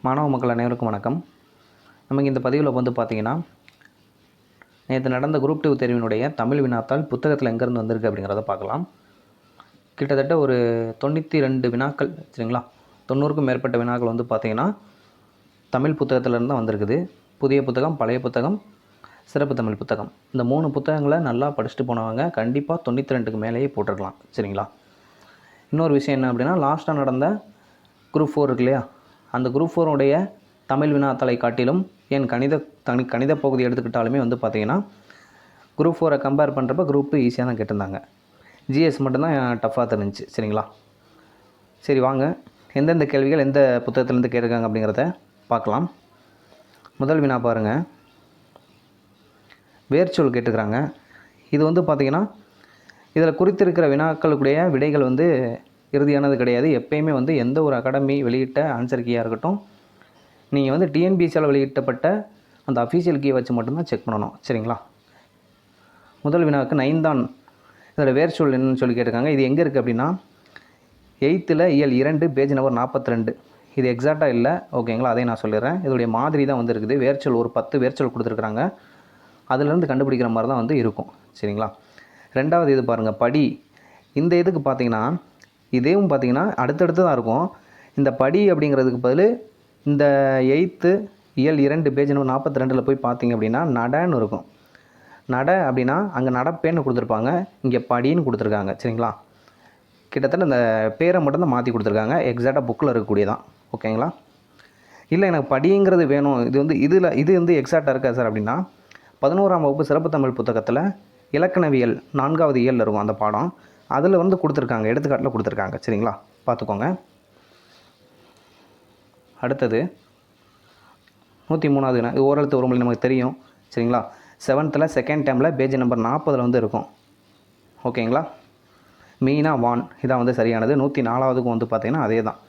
மாணவ மக்கள் அனைவருக்கும் வணக்கம். நமக்கு இந்த பதிவில் வந்து பார்த்திங்கன்னா, நேற்று நடந்த குரூப் 2 தேர்வினுடைய தமிழ் வினாத்தாள் புத்தகத்தில் எங்கேருந்து வந்திருக்கு அப்படிங்கிறத பார்க்கலாம். கிட்டத்தட்ட ஒரு 92 வினாக்கள் சரிங்களா, 90க்கும் மேற்பட்ட வினாக்கள் வந்து பார்த்திங்கன்னா தமிழ் புத்தகத்திலேருந்து தான் வந்திருக்குது. புதிய புத்தகம், பழைய புத்தகம், சிறப்பு தமிழ் புத்தகம். இந்த 3 புத்தகங்களை நல்லா படிச்சுட்டு போனவங்க கண்டிப்பாக 92க்கு மேலேயே போட்டிருக்கலாம் சரிங்களா. இன்னொரு விஷயம் என்ன அப்படின்னா, லாஸ்ட்டாக நடந்த குரூப் 4 இருக்கு இல்லையா, அந்த குரூப் 4 தமிழ் வினாத்தாளை காட்டிலும் ஏன் கணித பகுதி எடுத்துக்கிட்டாலுமே வந்து பார்த்திங்கன்னா குரூப் 4 கம்பேர் பண்ணுறப்ப குரூப் 2 ஈஸியாக தான் கேட்டிருந்தாங்க. ஜிஎஸ் மட்டும்தான் டஃப்பாக தெரிஞ்சிச்சு சரிங்களா. சரி வாங்க, எந்தெந்த கேள்விகள் எந்த புத்தகத்துலேருந்து கேட்டிருக்காங்க அப்படிங்கிறத பார்க்கலாம். முதல் வினா பாருங்கள், வேர்ச்சொல் கேட்டுக்கிறாங்க. இது வந்து பார்த்திங்கன்னா இதில் குறித்திருக்கிற வினாக்களுடைய விடைகள் வந்து இறுதியானது கிடையாது. எப்பயுமே வந்து எந்த ஒரு அகாடமி வெளியிட்ட ஆன்சர் கீயாக இருக்கட்டும், நீங்கள் வந்து டிஎன்பிஎஸ்சியால் வெளியிட்டப்பட்ட அந்த அஃபீஷியல் கீயை வச்சு மட்டும்தான் செக் பண்ணணும் சரிங்களா. முதல் வினாவுக்கு 9 இதோட வேர்ச்சொல் என்னன்னு சொல்லி கேட்டிருக்காங்க. இது எங்கே இருக்குது அப்படின்னா 8th இயல் 2 பேஜ் நம்பர் 42. இது எக்ஸாக்டாக இல்லை ஓகேங்களா, அதையும் நான் சொல்லிடுறேன். இதோடைய மாதிரி தான் வந்து இருக்குது. வேர்ச்சொல் ஒரு 10 வேர்ச்சொல் கொடுத்துருக்குறாங்க, அதிலேருந்து கண்டுபிடிக்கிற மாதிரி தான் வந்து இருக்கும் சரிங்களா. ரெண்டாவது இது பாருங்கள், படி. இந்த இதுக்கு பார்த்திங்கன்னா இதேவும் பார்த்திங்கன்னா அடுத்தடுத்து தான் இருக்கும். இந்த படி அப்படிங்கிறதுக்கு பதில் இந்த 8th இயல் 2 பேஜ் நம்பர் 42 போய் பார்த்திங்க அப்படின்னா நடன்னு இருக்கும். நட அப்படின்னா அங்கே நடப்பேன்னு கொடுத்துருப்பாங்க, இங்கே படின்னு கொடுத்துருக்காங்க சரிங்களா. கிட்டத்தட்ட இந்த பேரை மட்டும்தான் மாற்றி கொடுத்துருக்காங்க, எக்ஸாக்டாக புக்கில் இருக்கக்கூடியதான் ஓகேங்களா. இல்லை எனக்கு படிங்கிறது வேணும், இது வந்து எக்ஸாக்டாக இருக்கா சார் அப்படின்னா 11ஆம் வகுப்பு சிறப்பு தமிழ் புத்தகத்தில் இலக்கணவியல் 4வது இயலில் இருக்கும் அந்த பாடம், அதில் வந்து கொடுத்துருக்காங்க, எடுத்துக்காட்டில் கொடுத்துருக்காங்க சரிங்களா, பார்த்துக்கோங்க. அடுத்தது 103வது வினா. இது ஓரெழுத்து ஒரு மொழி நமக்கு தெரியும் சரிங்களா. 7th செகண்ட் டைமில் பேஜ் நம்பர் 40 வந்து இருக்கும் ஓகேங்களா. மீனா வான் இதான் வந்து சரியானது. 104வதுக்கும் வந்து பார்த்திங்கன்னா அதே தான்.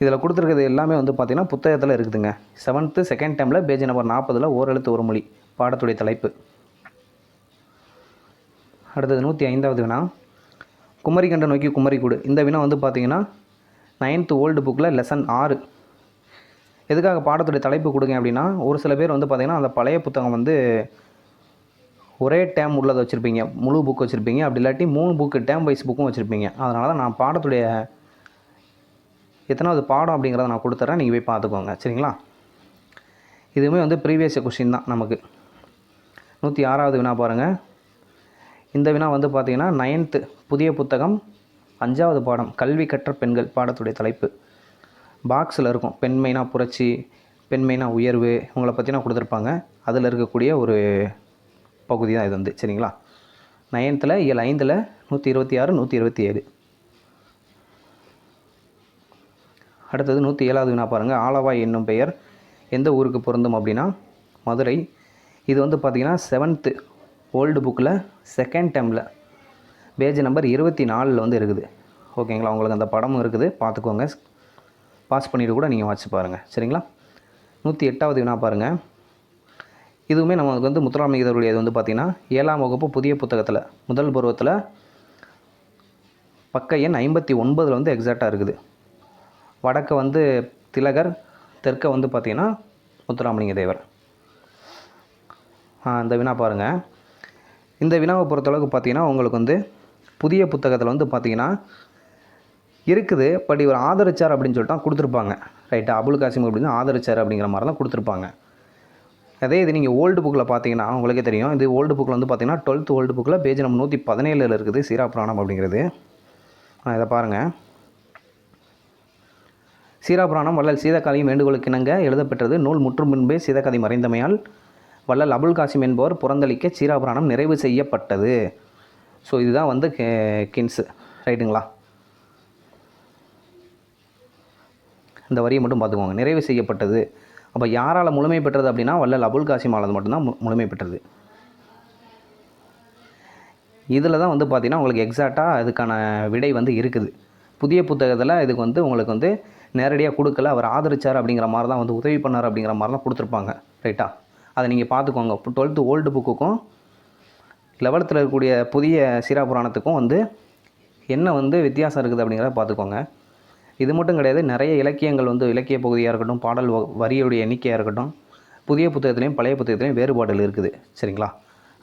இதில் கொடுத்துருக்கிறது எல்லாமே வந்து பார்த்திங்கன்னா புத்தகத்தில் இருக்குதுங்க. 7th செகண்ட் டைமில் பேஜ் நம்பர் 40 ஓரெழுத்து ஒரு மொழி பாடத்துடைய தலைப்பு. அடுத்தது 105வது வினா, குமரிக்கண்ட நோக்கி குமரிக்கூடு. இந்த வினா வந்து பார்த்திங்கன்னா 9th ஓல்டு புக்கில் லெசன் 6. எதுக்காக பாடத்துடைய தலைப்பு கொடுங்க அப்படின்னா, ஒரு சில பேர் வந்து பார்த்திங்கன்னா அந்த பழைய புத்தகம் வந்து ஒரே டேம் உள்ளதை வச்சுருப்பீங்க, முழு புக் வச்சுருப்பீங்க, அப்படி இல்லாட்டி 3 புக்கு டேம் வைஸ் புக்கும் வச்சுருப்பீங்க. அதனால தான் நான் பாடத்துடைய எத்தனாவது பாடம் அப்படிங்கிறத நான் கொடுத்துட்றேன், நீங்கள் போய் பார்த்துக்கோங்க சரிங்களா. இதுவுமே வந்து ப்ரீவியஸ் கொஷின் தான் நமக்கு. 106வது வினா பாருங்கள். இந்த வினா வந்து பார்த்திங்கன்னா 9th புதிய புத்தகம் 5வது பாடம் கல்வி கற்ற பெண்கள் பாடத்துடைய தலைப்பு. பாக்ஸில் இருக்கும், பெண்மைனா புரட்சி, பெண்மைனா உயர்வு, உங்களை பற்றினா கொடுத்துருப்பாங்க. அதில் இருக்கக்கூடிய ஒரு பகுதி தான் இது வந்து சரிங்களா. 9th இயல் 5 126 127. அடுத்தது 107வது வினா பாருங்கள். ஆலவாய் என்னும் பெயர் எந்த ஊருக்கு பொருந்தும் அப்படின்னா மதுரை. இது வந்து பார்த்திங்கன்னா 7th ஓல்டு புக்கில் செகண்ட் டைமில் பேஜ் நம்பர் 24 வந்து இருக்குது ஓகேங்களா. உங்களுக்கு அந்த படமும் இருக்குது, பார்த்துக்கோங்க. பாஸ் பண்ணிவிட்டு கூட நீங்கள் வாட்சி பாருங்கள் சரிங்களா. 108வது வினா பாருங்கள். இதுவுமே நமக்கு வந்து முத்துராமலிங்க தேவருடைய இது வந்து பார்த்திங்கன்னா 7ஆம் வகுப்பு புதிய புத்தகத்தில் முதல் பருவத்தில் பக்க எண் 59 வந்து எக்ஸாக்டாக இருக்குது. வடக்க வந்து திலகர், தெற்க வந்து பார்த்திங்கன்னா முத்துராமலிங்க தேவர். இந்த வினா பாருங்கள். இந்த வினாவை பொறுத்தளவுக்கு பார்த்திங்கன்னா உங்களுக்கு வந்து புதிய புத்தகத்தில் வந்து பார்த்திங்கன்னா இருக்குது, பட் இவர் ஆதரிச்சார் அப்படின்னு சொல்லிட்டு தான் கொடுத்துருப்பாங்க ரைட்டா. அபுல் காசிம் அப்படின்னு ஆதரிச்சார் அப்படிங்கிற மாதிரி தான் கொடுத்துருப்பாங்க. அதே இது நீங்கள் ஓல்டு புக்கில் பார்த்தீங்கன்னா உங்களுக்கே தெரியும். இது ஓல்டு புக்கில் வந்து பார்த்திங்கன்னா 12th ஓல்டு புக்கில் பேஜ் நம்பர் 117 இருக்குது சீராபுராணம் அப்படிங்கிறது. இதை பாருங்கள். சீராபுராணம் வள்ளல் சீதக்காதியின் வேண்டுகோளுக்கு இணங்க எழுதப்பெற்றது. நூல் முற்றும் முன்பே சீதக்காதி மறைந்தமையால் வள்ளல் அபுல் காசிம் என்பவர் புறந்தளிக்க சீராபுராணம் நிறைவு செய்யப்பட்டது. ஸோ இதுதான் வந்து கின்ஸு ரைட்டுங்களா. இந்த வரியை மட்டும் பார்த்துக்கோங்க, நிறைவு செய்யப்பட்டது. அப்போ யாரால் முழுமை பெற்றது அப்படின்னா வள்ளல் அபுல் காசிமால் மட்டும்தான் முழுமை பெற்றது. இதில் தான் வந்து பார்த்திங்கன்னா உங்களுக்கு எக்ஸாக்டாக அதுக்கான விடை வந்து இருக்குது. புதிய புத்தகத்தில் இதுக்கு வந்து உங்களுக்கு வந்து நேரடியாக கொடுக்கல, அவர் ஆதரிச்சார் அப்படிங்கிற மாதிரி தான் வந்து உதவி பண்ணார் அப்படிங்கிற மாதிரி தான் கொடுத்துருப்பாங்க ரைட்டா. அதை நீங்கள் பார்த்துக்கோங்க. 12th ஓல்டு புக்குக்கும் 11th இருக்கக்கூடிய புதிய சீராபுராணத்துக்கும் வந்து என்ன வந்து வித்தியாசம் இருக்குது அப்படிங்கிறத பார்த்துக்கோங்க. இது மட்டும் கிடையாது, நிறைய இலக்கியங்கள் வந்து இலக்கிய பகுதியாக இருக்கட்டும், பாடல் வரியுடைய எண்ணிக்கையாக இருக்கட்டும், புதிய புத்தகத்துலேயும் பழைய புத்தகத்துலேயும் வேறுபாடுகள் இருக்குது. சரிங்களா,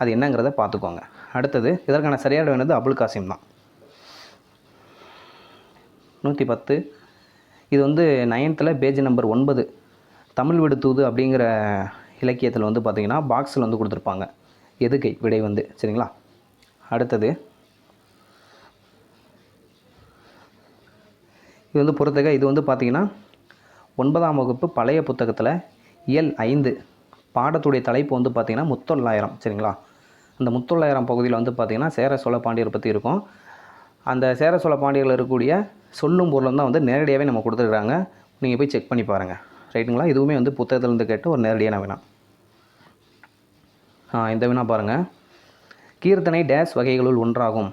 அது என்னங்கிறத பார்த்துக்கோங்க. அடுத்தது இதற்கான சரியான வேணுது அபுல் காசிம் தான். 110. இது வந்து 9th பேஜ் நம்பர் 9 தமிழ் விடுதூது அப்படிங்கிற இலக்கியத்தில் வந்து பார்த்திங்கன்னா பாக்ஸில் வந்து கொடுத்துருப்பாங்க எதுகை விடை வந்து. சரிங்களா, அடுத்தது இது வந்து பொறுத்தக. இது வந்து பார்த்திங்கன்னா 9ஆம் வகுப்பு பழைய புத்தகத்தில் இயல் 5 பாடத்துடைய தலைப்பு வந்து பார்த்திங்கன்னா முத்தொள்ளாயிரம். சரிங்களா, அந்த முத்தொள்ளாயிரம் பகுதியில் வந்து பார்த்திங்கன்னா சேர சோழ பாண்டியர் பற்றி இருக்கும். அந்த சேர சோழ பாண்டியர்கள் இருக்கக்கூடிய சொல்லும் பொருளும் தான் வந்து நேரடியாகவே நம்ம கொடுத்துருக்குறாங்க. நீங்கள் போய் செக் பண்ணி பாருங்கள். ரைட்டுங்களா, இதுவுமே வந்து புத்தகத்திலேருந்து கேட்டு ஒரு நேரடியான வினா. இந்த வினா பாருங்கள். கீர்த்தனை டேஸ் வகைகளுள் ஒன்றாகும்.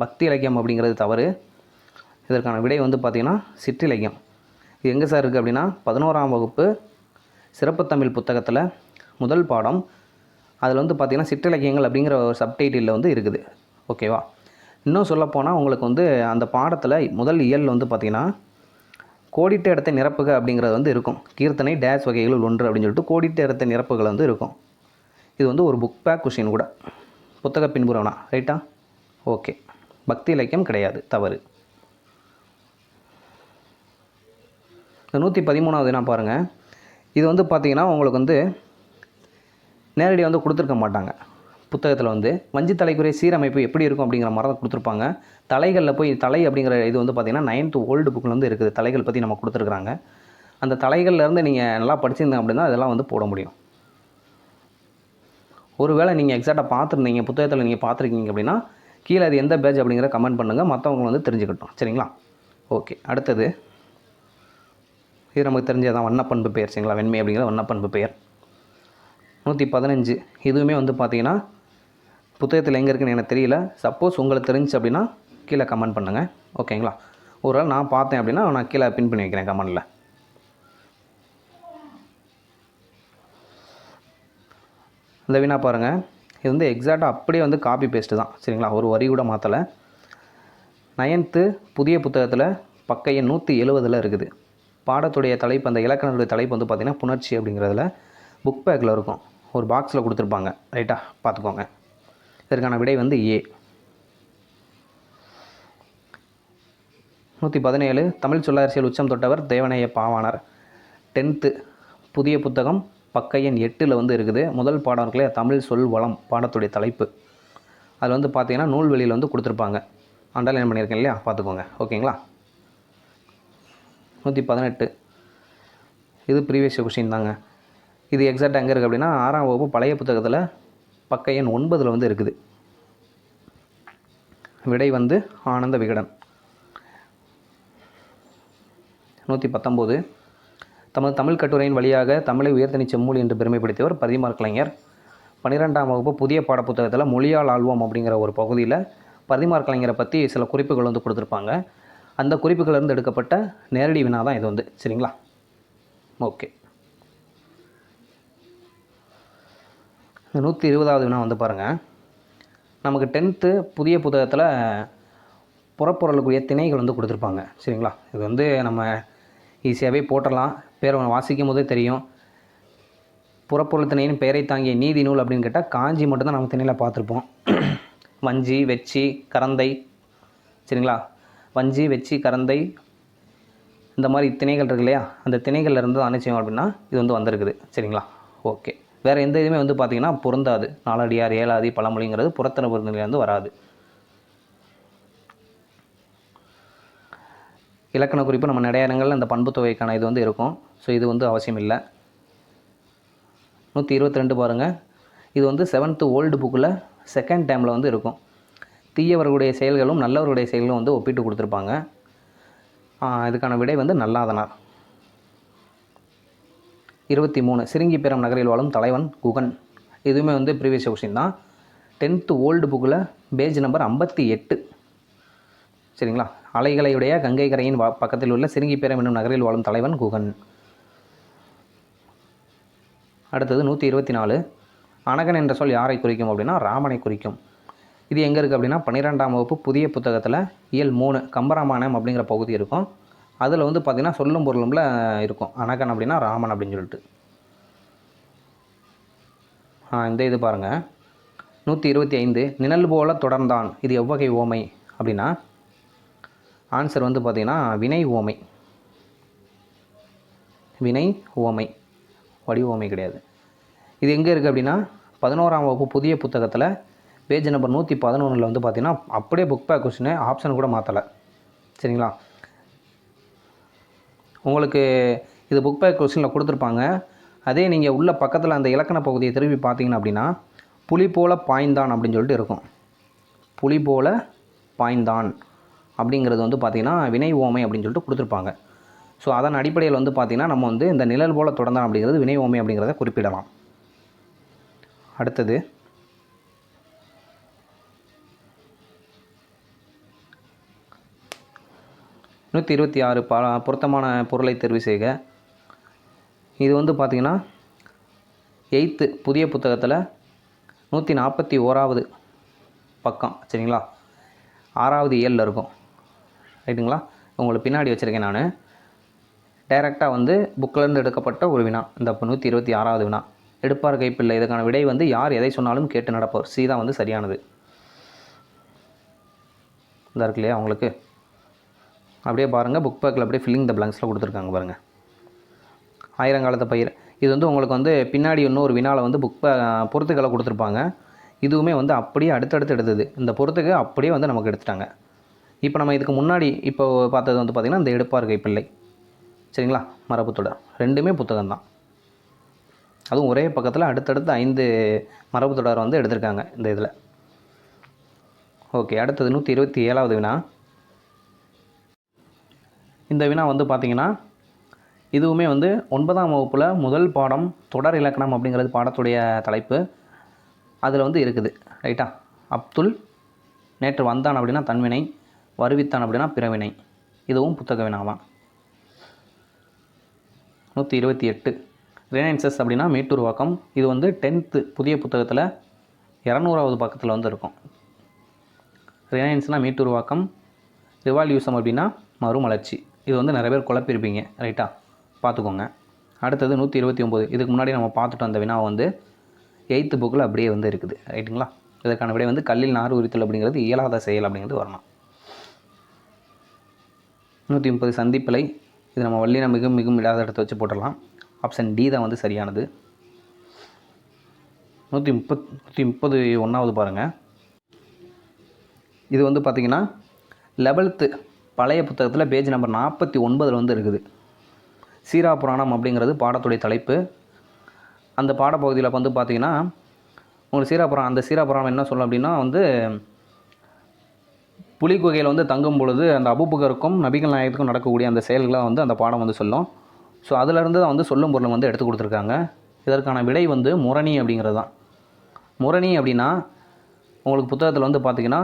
பக்தி இலக்கியம் அப்படிங்கிறது தவறு. இதற்கான விடை வந்து பார்த்திங்கன்னா சிற்றிலக்கியம். இது எங்கே சார் இருக்குது அப்படின்னா 11ஆம் வகுப்பு சிறப்பு தமிழ் புத்தகத்தில் முதல் பாடம் அதில் வந்து பார்த்திங்கன்னா சிற்றிலக்கியங்கள் அப்படிங்கிற ஒரு சப்டைட்டிலில் வந்து இருக்குது. ஓகேவா, இன்னும் சொல்லப்போனால் உங்களுக்கு வந்து அந்த பாடத்தில் முதல் இயல் வந்து பார்த்திங்கன்னா கோடிட்ட இடத்தை நிரப்புக அப்படிங்கிறது வந்து இருக்கும். கீர்த்தனை டேஸ் வகைகள் ஒன்று அப்படின்னு சொல்லிட்டு கோடிட்ட இடத்தை நிரப்புகள் வந்து இருக்கும். இது வந்து ஒரு புக் பேக் கொஷின் கூட, புத்தக பின்புறவனா. ரைட்டா, ஓகே. பக்தி இலக்கியம் கிடையாது, தவறு. இந்த 113வது நான் பாருங்கள். இது வந்து பார்த்திங்கன்னா உங்களுக்கு வந்து நேரடியாக வந்து கொடுத்துருக்க மாட்டாங்க. புத்தகத்தில் வந்து வஞ்சி தலைக்குறை சீரமைப்பு எப்படி இருக்கும் அப்படிங்கிற மாதிரி தான் கொடுத்துருப்பாங்க. தலைகளில் போய் தலை அப்படிங்கிற இது வந்து பார்த்திங்கன்னா 9th ஓல்டு புக்கில் வந்து இருக்குது. தலைகள் பற்றி நம்ம கொடுத்துருக்குறாங்க. அந்த தலைகள்லேருந்து நீங்கள் நல்லா படிச்சிருந்தேன் அப்படின்னா அதெல்லாம் வந்து போட முடியும். ஒருவேளை நீங்கள் எக்ஸாக்டாக பார்த்துருந்தீங்க, புத்தகத்தில் நீங்கள் பார்த்துருக்கீங்க அப்படின்னா கீழே அது எந்த பேஜ் அப்படிங்கிற கமெண்ட் பண்ணுங்கள், மற்றவங்க வந்து தெரிஞ்சுக்கிட்டோம். சரிங்களா, ஓகே. அடுத்தது இது நமக்கு தெரிஞ்சதான் வண்ணப்பண்பு பெயர். சரிங்களா, வெண்மை அப்படிங்கிற வண்ணப்பண்பு பெயர். 115. இதுவுமே வந்து பார்த்திங்கன்னா புத்தகத்தில் எங்கே இருக்குன்னு எனக்கு தெரியல. சப்போஸ் உங்களுக்கு தெரிஞ்சு அப்படின்னா கீழே கமெண்ட் பண்ணுங்கள். ஓகேங்களா, ஒரு வேளை நான் பார்த்தேன் அப்படின்னா நான் கீழே பின் பண்ணி வைக்கிறேன் கமெண்டில். இந்த வினா பாருங்கள். இது வந்து எக்ஸாக்டாக அப்படியே வந்து காப்பி பேஸ்ட்டு தான். சரிங்களா, ஒரு வரி கூட மாற்றலை. 9th புதிய புத்தகத்தில் பக்க எண் 170 இருக்குது. பாடத்துடைய தலைப்பு, அந்த இலக்கணத்துடைய தலைப்பு வந்து பார்த்திங்கன்னா புணர்ச்சி அப்படிங்கிறதுல புக் பேக்கில் இருக்கும். ஒரு பாக்ஸில் கொடுத்துருப்பாங்க. ரைட்டா, பார்த்துக்கோங்க. இதற்கான விடை வந்து ஏ. 117. தமிழ் சொல்லரசியல் உச்சம் தொட்டவர் தேவநேய பாவாணர். 10th புதிய புத்தகம் பக்க எண் 8 வந்து இருக்குது. முதல் பாடம் இருக்குல்லையா, தமிழ் சொல் வளம், பாடத்துடைய தலைப்பு. அதில் வந்து பார்த்திங்கன்னா நூல்வெளியில் வந்து கொடுத்துருப்பாங்க. அண்டர்லைன் பண்ணியிருக்கேன் இல்லையா, பார்த்துக்கோங்க. ஓகேங்களா. 118. இது ப்ரீவியஸ் கொஷின் தாங்க. இது எக்ஸாக்டாக எங்கே இருக்குது அப்படின்னா 6ஆம் வகுப்பு பழைய புத்தகத்தில் பக்க எண் 9 வந்து இருக்குது. விடை வந்து ஆனந்த விகடன். 119. தமது தமிழ் கட்டுரையின் வழியாக தமிழை உயர்த்தனி செம்மொழி என்று பெருமைப்படுத்தியவர் பரிதிமாற் கலைஞர். 12ஆம் வகுப்பு புதிய பாடப்புத்தகத்தில் மொழியால் ஆழ்வோம் அப்படிங்கிற ஒரு பகுதியில் பரிதிமாற் கலைஞரை பற்றி சில குறிப்புகள் வந்து கொடுத்துருப்பாங்க. அந்த குறிப்புகளிலிருந்து எடுக்கப்பட்ட நேரடி வினா தான் இது வந்து. சரிங்களா, ஓகே. 120வது வினா வந்து பாருங்கள். நமக்கு 10th புதிய புத்தகத்தில் புறப்பொருளுக்குரிய திணைகள் வந்து கொடுத்துருப்பாங்க. சரிங்களா, இது வந்து நம்ம ஈஸியாகவே போட்டுடலாம். பேரை வாசிக்கும் போதே தெரியும். புறப்பொருள் திணையின் பெயரை தாங்கிய நீதி நூல் அப்படின்னு கேட்டால் காஞ்சி மட்டும்தான் நம்ம திணையில் பார்த்துருப்போம். வஞ்சி, வெச்சி, கரந்தை. சரிங்களா, வஞ்சி, வெச்சி, கரந்தை இந்த மாதிரி திணைகள் இருக்கு இல்லையா, அந்த திணைகளில் இருந்து தான் செய்யும் அப்படின்னா இது வந்து வந்திருக்குது. சரிங்களா, ஓகே. வேறு எந்த இதுவுமே வந்து பார்த்திங்கன்னா பொருந்தாது. நாலடியார், ஏலாதி, பழமொழிங்கிறது புறத்தன பொருந்திலேருந்து வராது. இலக்கண குறிப்பு நம்ம நிறைய இடங்களில் அந்த பண்பு தொகைக்கான இது வந்து இருக்கும். ஸோ இது வந்து அவசியம் இல்லை. 122 பாருங்கள். இது வந்து 7th ஓல்டு புக்கில் செகண்ட் டைமில் வந்து இருக்கும். தீயவர்களுடைய செயல்களும் நல்லவர்களுடைய செயல்களும் வந்து ஒப்பிட்டு கொடுத்துருப்பாங்க. இதுக்கான விடை வந்து நல்லாதனார். 23. சிறுங்கிப்பேரம் நகரில் வாழும் தலைவன் குகன். இதுவுமே வந்து ப்ரீவியஸ் கொஷின் தான். 10th ஓல்டு புக்கில் பேஜ் நம்பர் 58. சரிங்களா, அலைகளையுடைய கங்கை கரையின் பக்கத்தில் உள்ள சிறுங்கிப்பேரம் என்னும் நகரில் வாழும் தலைவன் குகன். அடுத்தது 124. அனகன் என்ற சொல் யாரை குறிக்கும் அப்படின்னா ராமனை குறிக்கும். இது எங்கே இருக்குது அப்படின்னா 12ஆம் வகுப்பு புதிய புத்தகத்தில் இயல் 3 கம்பராமாயணம் அப்படிங்கிற பகுதி இருக்கும். அதில் வந்து பார்த்திங்கன்னா சொல்லும் பொருளும்ல இருக்கும். அனகன் அப்படின்னா ராமன் அப்படின்னு சொல்லிட்டு. இந்த இது பாருங்கள், 125 நிழல் போல தொடர்ந்தான், இது எவ்வகை ஓமை அப்படின்னா ஆன்சர் வந்து பார்த்திங்கன்னா வினை ஓமை. வினை ஓமை, வடி ஓமை கிடையாது. இது எங்கே இருக்குது அப்படின்னா 11ஆம் வகுப்பு புதிய புத்தகத்தில் பேஜ் நம்பர் 111 வந்து பார்த்திங்கன்னா அப்படியே புக் பேக் கொஸ்டின் ஆப்ஷன் கூட மாற்றலை. சரிங்களா? உங்களுக்கு இது புக் பேக் கொஸ்டினில் கொடுத்துருப்பாங்க. அதே நீங்கள் உள்ள பக்கத்தில் அந்த இலக்கண பகுதியை திரும்பி பார்த்தீங்கன்னா அப்படின்னா புலி போல பாய்ந்தான் அப்படின்னு சொல்லிட்டு இருக்கும். புலி போல பாய்ந்தான் அப்படிங்கிறது வந்து பார்த்திங்கன்னா வினை ஓமை அப்படின்னு சொல்லிட்டு கொடுத்துருப்பாங்க. ஸோ அதன் அடிப்படையில் வந்து பார்த்திங்கன்னா நம்ம வந்து இந்த நிழல் போல தொடர்ந்தான் அப்படிங்கிறது வினை ஓமை அப்படிங்கிறத குறிப்பிடலாம். அடுத்தது 126 பொருத்தமான பொருளை தேர்வு செய்க. இது வந்து பார்த்திங்கன்னா 8th புதிய புத்தகத்தில் 141வது பக்கம். சரிங்களா? 6வது இயலில் இருக்கும். ரைட்டுங்களா? உங்களுக்கு பின்னாடி வச்சுருக்கேன் நான். டைரெக்டாக வந்து புக்கிலேருந்து எடுக்கப்பட்ட ஒரு வினா. இந்த 126வது வினா. எடுப்பார் கைப்பிள்ளை. இதுக்கான விடை வந்து யார் எதை சொன்னாலும் கேட்டு நடப்பவர். சி தான் வந்து சரியானது. இந்த இருக்கு இல்லையா உங்களுக்கு, அப்படியே பாருங்கள் புக் பேக்கில் அப்படியே ஃபில்லிங் த பிளாங்க்ஸில் கொடுத்துருக்காங்க பாருங்கள். ஆயிரங்காலத்து பயிர். இது வந்து உங்களுக்கு வந்து பின்னாடி இன்னொரு வினாவில் வந்து பொறுத்துக்களை கொடுத்துருப்பாங்க. இதுவுமே வந்து அப்படியே அடுத்தடுத்து எடுத்தது. இந்த பொறுத்துக்கு அப்படியே வந்து நமக்கு எடுத்துட்டாங்க. இப்போ நம்ம இதுக்கு முன்னாடி இப்போ பார்த்தது வந்து பார்த்திங்கன்னா இந்த எடுப்பார் கைப்பிள்ளை. சரிங்களா? மரபுத்தொடர் ரெண்டுமே புத்தகம் தான். அதுவும் ஒரே பக்கத்தில் அடுத்தடுத்து 5 மரபுத்தொடர் வந்து எடுத்திருக்காங்க இந்த இதில். ஓகே, அடுத்தது 127வது வினா. இந்த வினா வந்து பார்த்திங்கன்னா இதுவுமே வந்து 9ஆம் வகுப்பில் முதல் பாடம் தொடர் இலக்கணம் அப்படிங்கிறது பாடத்துடைய தலைப்பு. அதில் வந்து இருக்குது. ரைட்டா? அப்துல் நேற்று வந்தான் அப்படின்னா தன்வினை, வருவித்தான் அப்படின்னா பிறவினை. இதுவும் புத்தக வினாவான். 128 ரினைன்சஸ் அப்படின்னா மீட்டுருவாக்கம். இது வந்து 10th புதிய புத்தகத்தில் 200வது பக்கத்தில் வந்து இருக்கும். ரினைன்ஸ்னால் மீட்டுருவாக்கம், ரிவால்யூசம் அப்படின்னா மறுமலர்ச்சி. இது வந்து நிறைய பேர் குழப்பியிருப்பீங்க. ரைட்டா? பார்த்துக்கோங்க. அடுத்தது 129. இதுக்கு முன்னாடி நம்ம பார்த்துட்டு வந்த வினா வந்து 8th புக்கில் அப்படியே வந்து இருக்குது. ரைட்டுங்களா? இதற்கான விடை வந்து கல்லில் நார் உரித்தல் அப்படிங்கிறது இயலாத செயல் அப்படிங்கிறது வரணும். 130 சந்திப்பிழை. இது நம்ம வல்லின மிகவும் மிகவும் இல்லாத இடத்த வச்சு போட்டுடலாம். ஆப்ஷன் டி தான் வந்து சரியானது. 131வது பாருங்கள். இது வந்து பார்த்திங்கன்னா 11th பழைய புத்தகத்தில் பேஜ் நம்பர் 49 வந்து இருக்குது. சீரா புராணம் அப்படிங்கிறது பாடத்துடைய தலைப்பு. அந்த பாடப்பகுதியில் வந்து பார்த்திங்கன்னா உங்களுக்கு சீரா புராணம் என்ன சொல்லும் அப்படின்னா வந்து புலிக்குகையில் வந்து தங்கும் பொழுது அந்த அபூபக்கருக்கும் நபிகள் நாயகத்துக்கும் நடக்கக்கூடிய அந்த செயல்களை வந்து அந்த பாடம் வந்து சொல்லும். ஸோ அதிலேருந்து தான் வந்து சொல்லும் பொருளை வந்து எடுத்து கொடுத்துருக்காங்க. இதற்கான விடை வந்து முரணி அப்படிங்கிறது தான். முரணி அப்படின்னா உங்களுக்கு புத்தகத்தில் வந்து பார்த்திங்கன்னா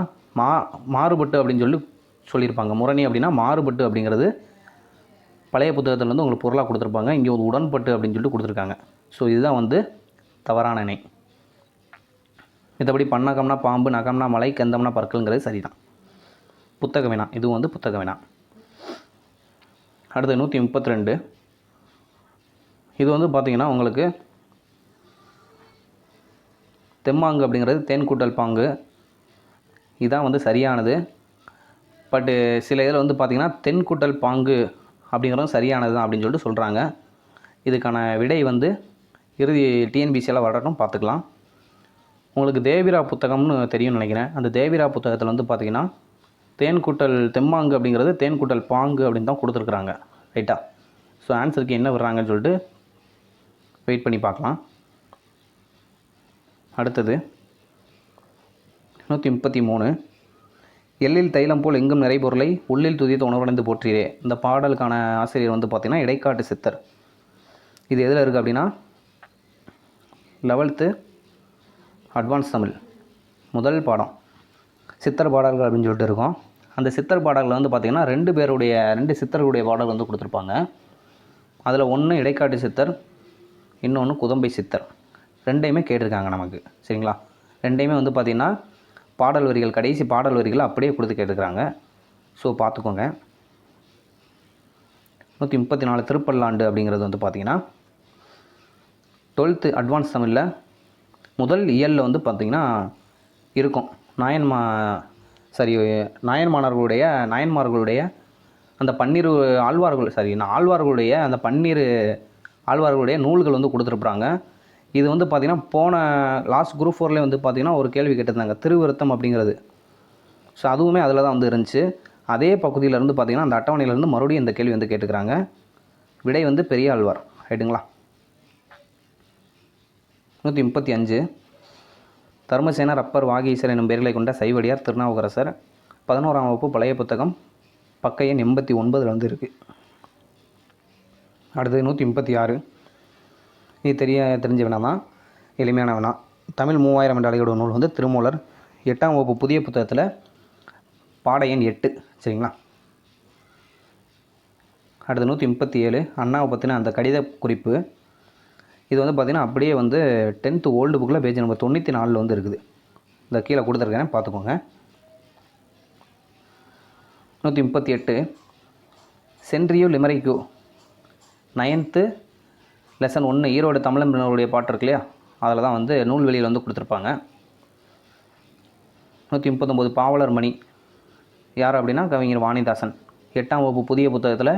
மாறுபட்டு அப்படின்னு சொல்லியிருப்பாங்க. முரணி அப்படின்னா மாறுபட்டு அப்படிங்கிறது பழைய புத்தகத்தில் வந்து உங்களுக்கு பொருளாக கொடுத்துருப்பாங்க. இங்கே ஒரு உடன்பட்டு அப்படின்னு சொல்லிட்டு கொடுத்துருக்காங்க. ஸோ இதுதான் வந்து தவறான இணை. மற்றபடி பன்னகம்னா பாம்பு, நகம்னா மலை, கந்தம்னா பற்கள்ங்கிறது சரிதான். புத்தக வினா. இதுவும் வந்து புத்தக வினா. அடுத்து 132. இது வந்து பார்த்திங்கன்னா உங்களுக்கு தெம்மாங்கு அப்படிங்கிறது தேன் கூட்டல் பாங்கு. இதுதான் வந்து சரியானது. பட்டு சில இதில் வந்து பார்த்திங்கன்னா தென் கூட்டல் பாங்கு அப்படிங்கிறதும் சரியானது தான் அப்படின்னு சொல்லிட்டு சொல்கிறாங்க. இதுக்கான விடை வந்து இறுதி டிஎன்பிசியில் வரட்டும், பார்த்துக்கலாம். உங்களுக்கு தேவிரா புத்தகம்னு தெரியும்னு நினைக்கிறேன். அந்த தேவிரா புத்தகத்தில் வந்து பார்த்திங்கன்னா தேன் கூட்டல் தெம்மாங்கு அப்படிங்கிறது தேன் கூட்டல் பாங்கு அப்படின்னு தான் கொடுத்துருக்குறாங்க. ரைட்டா? ஸோ ஆன்சருக்கு என்ன வர்றாங்கன்னு சொல்லிட்டு வெயிட் பண்ணி பார்க்கலாம். அடுத்தது 133. எள்ளில் தைலம் போல் எங்கும் நிறைபொருளை உள்ளில் துதித்த உணவடைந்து போற்றியே. இந்த பாடலுக்கான ஆசிரியர் வந்து பார்த்திங்கன்னா இடைக்காட்டு சித்தர். இது எதில் இருக்குது அப்படின்னா 11th அட்வான்ஸ் தமிழ் முதல் பாடம் சித்தர் பாடல்கள் அப்படின்னு சொல்லிட்டு இருக்கும். அந்த சித்தர் பாடல்கள் வந்து பார்த்திங்கன்னா 2 சித்தர்களுடைய பாடல் வந்து கொடுத்துருப்பாங்க. அதில் ஒன்று இடைக்காட்டு சித்தர், இன்னொன்று குதம்பை சித்தர். ரெண்டையுமே கேட்டிருக்காங்க நமக்கு. சரிங்களா? ரெண்டையுமே வந்து பார்த்திங்கன்னா பாடல் வரிகள், கடைசி பாடல் வரிகளை அப்படியே கொடுத்து கேட்டுக்கிறாங்க. ஸோ பார்த்துக்கோங்க. 134 திருப்பல்லாண்டு அப்படிங்கிறது வந்து பார்த்திங்கன்னா 12th அட்வான்ஸ் தமிழில் முதல் இயலில் வந்து பார்த்திங்கன்னா இருக்கும். நாயன்மார்களுடைய அந்த ஆழ்வார்களுடைய நூல்கள் வந்து கொடுத்துருப்பாங்க. இது வந்து பார்த்திங்கன்னா போன லாஸ்ட் குரூப் 4லேயே வந்து பார்த்திங்கன்னா ஒரு கேள்வி கேட்டிருந்தாங்க, திருவிருத்தம் அப்படிங்கிறது. ஸோ அதுவுமே அதில் தான் வந்து இருந்துச்சு. அதே பகுதியிலேருந்து பார்த்திங்கன்னா அந்த அட்டவணையிலேருந்து மறுபடியும் இந்த கேள்வி வந்து கேட்டுக்கிறாங்க. விடை வந்து பெரிய ஆழ்வார். ரைட்டுங்களா? 135 தர்மசேனர், அப்பர், வாகீசர் என்னும் பெயர்களை கொண்ட சைவடியார் திருநாவுக்கரசர். 11ஆம் வகுப்பு பழைய புத்தகம் பக்க எண் 89 வந்து இருக்குது. அடுத்தது 136. இது தெரிஞ்ச வினா தான், எளிமையான வினா. தமிழ் 3000 என்ற அழகியோட நூல் வந்து திருமூலர். 8ஆம் வகுப்பு புதிய புத்தகத்தில் பாட எண் 8. சரிங்களா? அடுத்து 137 அண்ணாவை பற்றின அந்த கடித குறிப்பு. இது வந்து பார்த்திங்கன்னா அப்படியே வந்து 10th ஓல்டு புக்கில் பேஜ் நம்பர் 94 வந்து இருக்குது. இந்த கீழே கொடுத்துருக்கேன், பார்த்துக்கோங்க. 138 சென்ட்ரியோ லிமரிக்கோ 9th லெசன் 1 ஈரோடு தமிழனுடைய பாட்டு இருக்கு இல்லையா, அதில் தான் வந்து நூல்வெளியில் வந்து கொடுத்துருப்பாங்க. 139 பாவலர் மணி யார் அப்படின்னா கவிஞர் வாணிதாசன். 8ஆம் வகுப்பு புதிய புத்தகத்தில்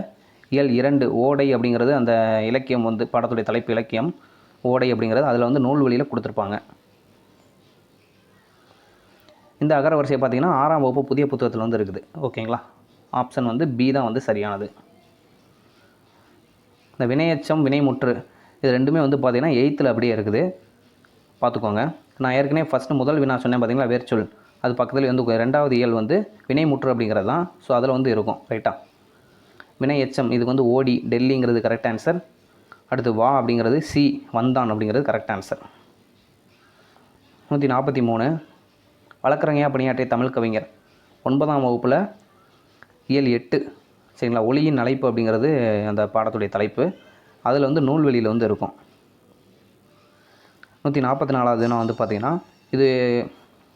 இயல் 2 ஓடை அப்படிங்கிறது அந்த இலக்கியம் வந்து பாடத்துடைய தலைப்பு இலக்கியம் ஓடை அப்படிங்கிறது அதில் வந்து நூல்வெளியில் கொடுத்துருப்பாங்க. இந்த அகர வரிசையை பார்த்திங்கன்னா 6ஆம் வகுப்பு புதிய புத்தகத்தில் வந்து இருக்குது. ஓகேங்களா? ஆப்ஷன் வந்து பி தான் வந்து சரியானது. இந்த வினையச்சம் வினைமுற்று இது ரெண்டுமே வந்து பார்த்திங்கன்னா 8th அப்படியே இருக்குது, பார்த்துக்கோங்க. நான் ஏற்கனவே ஃபஸ்ட்டு முதல் வினா சொன்னேன் பார்த்திங்களா, வேர்ச்சொல். அது பக்கத்தில் வந்து 2வது இயல் வந்து வினைமுற்று அப்படிங்கிறது தான். ஸோ அதில் வந்து இருக்கும். ரைட்டா? வினையச்சம் இதுக்கு வந்து ஓடி டெல்லிங்கிறது கரெக்ட் ஆன்சர். அடுத்து வா அப்படிங்கிறது சி வந்தான் அப்படிங்கிறது கரெக்ட் ஆன்சர். 143 வழக்கறிஞராக பணியாற்றிய தமிழ் கவிஞர். 9ஆம் வகுப்பில் இயல் 8. சரிங்களா? ஒளியின் அழைப்பு அப்படிங்கிறது அந்த பாடத்துடைய தலைப்பு. அதில் வந்து நூல்வெளியில் வந்து இருக்கும். 144வது தினம் வந்து பார்த்திங்கன்னா இது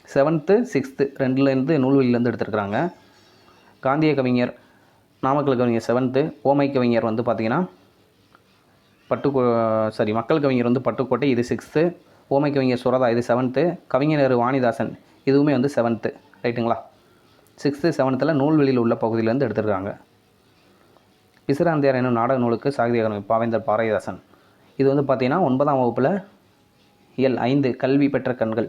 7th 6th ரெண்டுலேருந்து நூல்வெளியிலேருந்து எடுத்துருக்குறாங்க. காந்திய கவிஞர் நாமக்கல் கவிஞர் 7th, ஓமை கவிஞர் வந்து பார்த்திங்கன்னா மக்கள் கவிஞர் வந்து பட்டுக்கோட்டை இது 6th, ஓமை கவிஞர் சுரதா இது 7th, கவிஞர் வாணிதாசன் இதுவுமே வந்து 7th. ரைட்டுங்களா? 6th 7th நூல்வெளியில் உள்ள பகுதியிலேருந்து எடுத்துருக்காங்க. பிசிராந்தையார் என்னும் நாடக நூலுக்கு சாகித்ய அகாடமி பாவேந்தர் பாரதிதாசன். இது வந்து பார்த்திங்கன்னா 9ஆம் வகுப்பில் இயல் 5 கல்வி பெற்ற கண்கள்,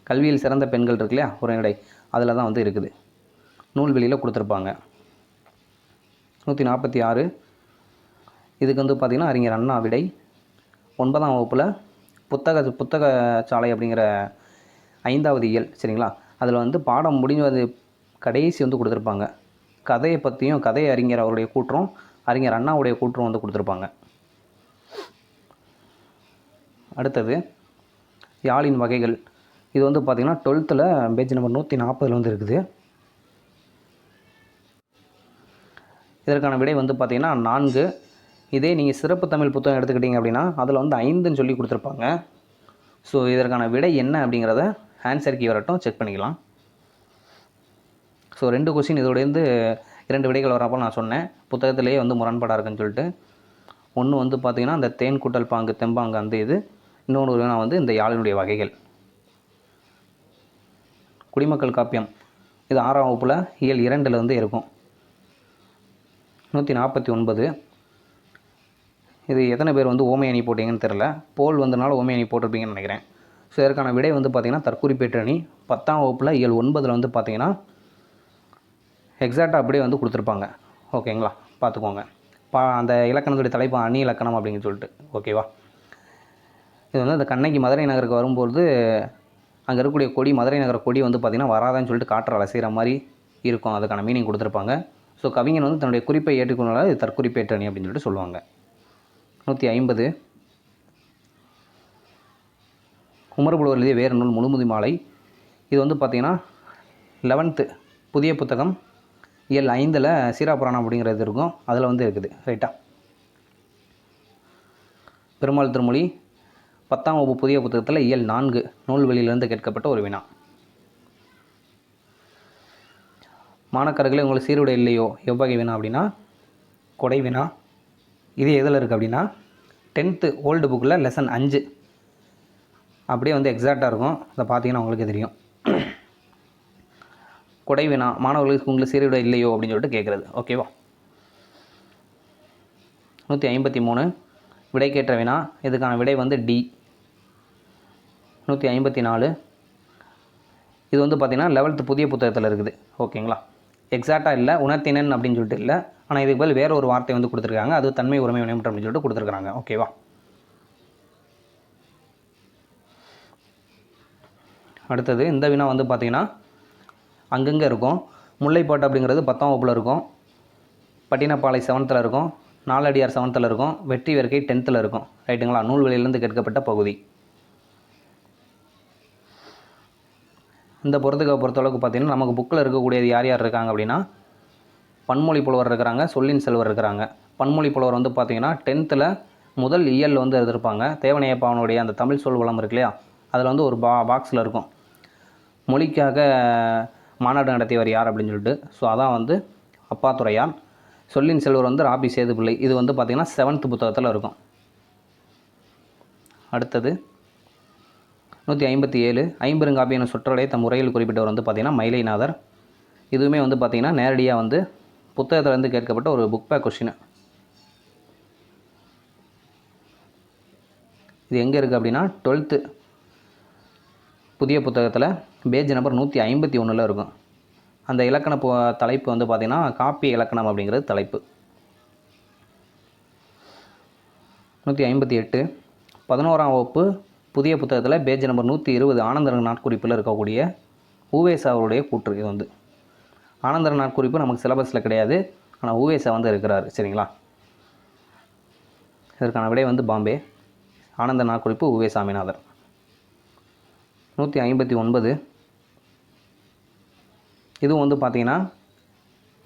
கல்வியில் சிறந்த பெண்கள் இருக்கு இல்லையா உரைநடை, அதில் தான் வந்து இருக்குது, நூல்வெளியில் கொடுத்துருப்பாங்க. 146 இதுக்கு வந்து பார்த்திங்கன்னா அறிஞர் அண்ணா விடை. 9ஆம் வகுப்பில் புத்தக சாலை அப்படிங்கிற 5வது இயல். சரிங்களா? அதில் வந்து பாடம் முடிஞ்சது கடைசி வந்து கொடுத்துருப்பாங்க. கதையை பற்றியும் கதை அறிஞர் அவருடைய கூற்றும் அறிஞர் அண்ணாவுடைய கூற்றும் வந்து கொடுத்துருப்பாங்க. அடுத்தது யாழின் வகைகள். இது வந்து பார்த்திங்கன்னா 12th பேஜ் நம்பர் 140 வந்து இருக்குது. இதற்கான விடை வந்து பார்த்திங்கன்னா 4. இதே நீங்கள் சிறப்பு தமிழ் புத்தகம் எடுத்துக்கிட்டிங்க அப்படின்னா அதில் வந்து 5ன்னு சொல்லி கொடுத்துருப்பாங்க. ஸோ இதற்கான விடை என்ன அப்படிங்கிறத ஆன்சர் கீ வரட்டும் செக் பண்ணிக்கலாம். ஸோ 2 கொஸ்டின் இதோடேருந்து 2 விடைகள் வரப்போ நான் சொன்னேன் புத்தகத்திலேயே வந்து முரண்பாடாக இருக்குன்னு சொல்லிட்டு. ஒன்று வந்து பார்த்திங்கன்னா அந்த தேன் கூட்டல் பாங்கு தெம்பாங்கு அந்த இது, இன்னொன்று வேணா வந்து இந்த யாழினுடைய வகைகள். குடிமக்கள் காப்பியம் இது 6ஆம் வகுப்பில் இயல் 2 வந்து இருக்கும். 149 இது எத்தனை பேர் வந்து ஓமை அணி போட்டிங்கன்னு தெரில, போல் வந்தனால ஓமை அணி போட்டிருப்பீங்கன்னு நினைக்கிறேன். ஸோ இதற்கான விடை வந்து பார்த்திங்கன்னா தற்குறிப்பேற்று அணி. 10ஆம் வகுப்பில் இயல் 9 வந்து பார்த்திங்கன்னா எக்ஸாக்டாக அப்படியே வந்து கொடுத்துருப்பாங்க. ஓகேங்களா? பார்த்துக்கோங்க. அந்த இலக்கணத்துடைய தலைப்பு அணி இலக்கணம் அப்படின்னு சொல்லிட்டு. ஓகேவா? இது வந்து அந்த கண்ணகி மதுரை நகருக்கு வரும்போது அங்கே இருக்கக்கூடிய கொடி மதுரை நகர கொடி வந்து பார்த்திங்கன்னா வராதான்னு சொல்லிட்டு காற்று அலசிகிற மாதிரி இருக்கும், அதுக்கான மீனிங் கொடுத்துருப்பாங்க. ஸோ கவிஞன் வந்து தன்னுடைய குறிப்பை ஏற்றுக்கொண்டால் இது தற்குறிப்பேற்று அணி அப்படின்னு சொல்லிட்டு சொல்லுவாங்க. 150 குமரப்புலவர் எழுதிய வேறு நூல் முழுமுதி மாலை. இது வந்து பார்த்திங்கன்னா 11th புதிய புத்தகம் இயல் 5 சீராபுராணம் அப்படிங்கிறது இருக்கும், அதில் வந்து இருக்குது. ரைட்டா? பெருமாள் திருமொழி 10ஆம் வகுப்பு புதிய புத்தகத்தில் இயல் 4 நூல்வெளியிலிருந்து கேட்கப்பட்ட ஒரு வினா. மாணக்கர்களே உங்களுக்கு சீருடை இல்லையோ எவ்வகை வினா அப்படின்னா கொடை வினா. இது எதில் இருக்குது அப்படின்னா 10th ஓல்டு புக்கில் லெசன் 5 அப்படியே வந்து எக்ஸாக்டாக இருக்கும். அதை பார்த்தீங்கன்னா உங்களுக்கு தெரியும். கொடை வினா மாணவர்களுக்கு உங்களுக்கு சீருடை இல்லையோ அப்படின்னு சொல்லிட்டு கேட்குறது. ஓகேவா? 153 விடைக்கேற்ற வினா. இதுக்கான விடை வந்து டி. 154 இது வந்து பார்த்திங்கன்னா 11th புதிய புத்தகத்தில் இருக்குது. ஓகேங்களா? எக்ஸாக்டாக இல்லை, உணர்த்தினன் அப்படின்னு சொல்லிட்டு இல்லை. ஆனால் இதுக்கு பதில் வேறு ஒரு வார்த்தை வந்து கொடுத்துருக்காங்க. அது தன்மை உரிமை வினைமுற்று அப்படின்னு சொல்லிட்டு கொடுத்துருக்காங்க. ஓகேவா? அடுத்தது இந்த வினா வந்து பார்த்திங்கன்னா அங்கங்கே இருக்கும். முல்லைப்பாட்டு அப்படிங்கிறது 10ஆம் வகுப்பில் இருக்கும். பட்டினப்பாலை 7th இருக்கும். நாலடியார் 7th இருக்கும். வெற்றி வேர்க்கை 10th இருக்கும். ரைட்டுங்களா? நூல்வெளியிலிருந்து கேட்கப்பட்ட பகுதி. இந்த பொறுத்தளவுக்கு பார்த்திங்கன்னா நமக்கு புக்கில் இருக்கக்கூடியது யார் யார் இருக்காங்க அப்படின்னா பன்மொழி புலவர் இருக்கிறாங்க, சொல்லின் செல்வர் இருக்கிறாங்க. பன்மொழி புலவர் வந்து பார்த்திங்கன்னா 10th முதல் இயல் வந்து எழுதியிருப்பாங்க. தேவனையப்பாவனுடைய அந்த தமிழ் சொல் வளம் இருக்கு இல்லையா, அதில் வந்து ஒரு பாக்ஸில் இருக்கும் மொழிக்காக மாநாடு நடத்தியவர் யார் அப்படின்னு சொல்லிட்டு. ஸோ அதான் வந்து அப்பாத்துரையார். சொல்லின் செல்வர் வந்து ராபி சேதுப்பிள்ளை. இது வந்து பார்த்திங்கன்னா 7th புத்தகத்தில் இருக்கும். அடுத்தது 157 ஐம்பெருங்காப்பியம் எனும் சொற்றொடரை தம் உரையில் குறிப்பிட்டவர் வந்து பார்த்திங்கன்னா மயிலைநாதர். இதுவுமே வந்து பார்த்திங்கன்னா நேரடியாக வந்து புத்தகத்திலேருந்து கேட்கப்பட்ட ஒரு புக் பேக் கொஷின். இது எங்கே இருக்குது அப்படின்னா 12th புதிய புத்தகத்தில் பேஜ் நம்பர் 151 இருக்கும். அந்த இலக்கண தலைப்பு வந்து பார்த்திங்கன்னா காப்பிய இலக்கணம் அப்படிங்கிறது தலைப்பு. 158 11ஆம் வகுப்பு புதிய புத்தகத்தில் பேஜ் நம்பர் 120 ஆனந்தரன் நாட்குறிப்பில் இருக்கக்கூடிய ஊவேசா அவருடைய கூற்று. இது வந்து ஆனந்தரன் நாட்குறிப்பு நமக்கு சிலபஸில் கிடையாது, ஆனால் ஊவேசா வந்து இருக்கிறார். சரிங்களா? இதற்கான விடை வந்து பாம்பே. ஆனந்த நாட்குறிப்பு ஊவே சாமிநாதர். 159 இதுவும் வந்து பார்த்திங்கன்னா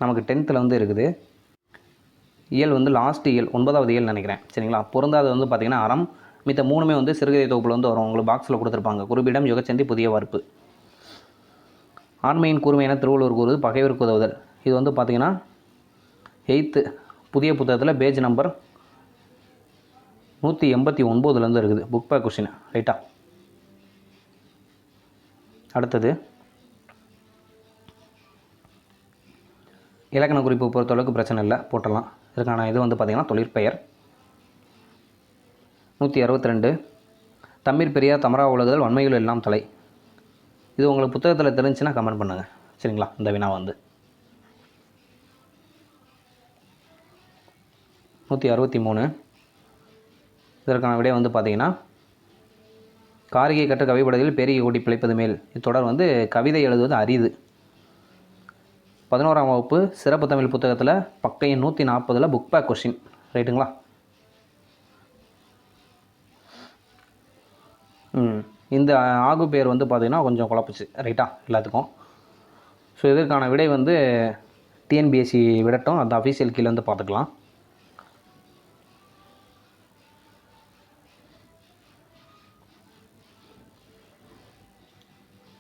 நமக்கு 10th வந்து இருக்குது. இயல் வந்து லாஸ்ட் இயல் 9வது இயல் நினைக்கிறேன். சரிங்களா? பொருந்தாது வந்து பார்த்திங்கன்னா அறம். மித்த 3மே வந்து சிறுகதை தொகுப்பில் வந்து வரும். உங்களுக்கு பாக்ஸில் கொடுத்துருப்பாங்க. குறிப்பிடம், யுகச்சந்தி, புதிய வார்ப்பு. ஆண்மையின் கூர்மையான திருவள்ளுவர் கூறுவது பகைவருக்கு உதவுதல். இது வந்து பார்த்திங்கன்னா 8th புதிய புத்தகத்தில் பேஜ் நம்பர் 189 இருக்குது. Book back question. ரைட்டா? அடுத்தது இலக்கண குறிப்பு பொறுத்தளவுக்கு பிரச்சனை இல்லை, போட்டலாம். இதுக்கான இது வந்து பார்த்திங்கன்னா தொழிற்பெயர். 162 தம்பீர் பெரியார் தமரா உலகுதல் வன்மைகள் எல்லாம் தலை. இது உங்களுக்கு புத்தகத்தில் தெரிஞ்சுன்னா கமெண்ட் பண்ணுங்கள். சரிங்களா? இந்த வினா வந்து 163 இதற்கான விடை வந்து பார்த்திங்கன்னா காரிகை கற்ற கவிப்படையில் பெரிய ஓட்டி பிழைப்பது மேல். இத்தொடர் வந்து கவிதை எழுதுவது அரிது. 11ஆம் வகுப்பு சிறப்பு தமிழ் புத்தகத்தில் பக்கம் 140 புக் பேக் கொஷின். ரைட்டுங்களா? இந்த ஆகு பேர் வந்து பார்த்திங்கன்னா கொஞ்சம் குழப்புச்சு. ரைட்டா? எல்லாத்துக்கும். ஸோ இதற்கான விடை வந்து டிஎன்பிஎஸ்சி விடட்டும், அந்த அஃபீஷியல் கீழே வந்து பார்த்துக்கலாம்.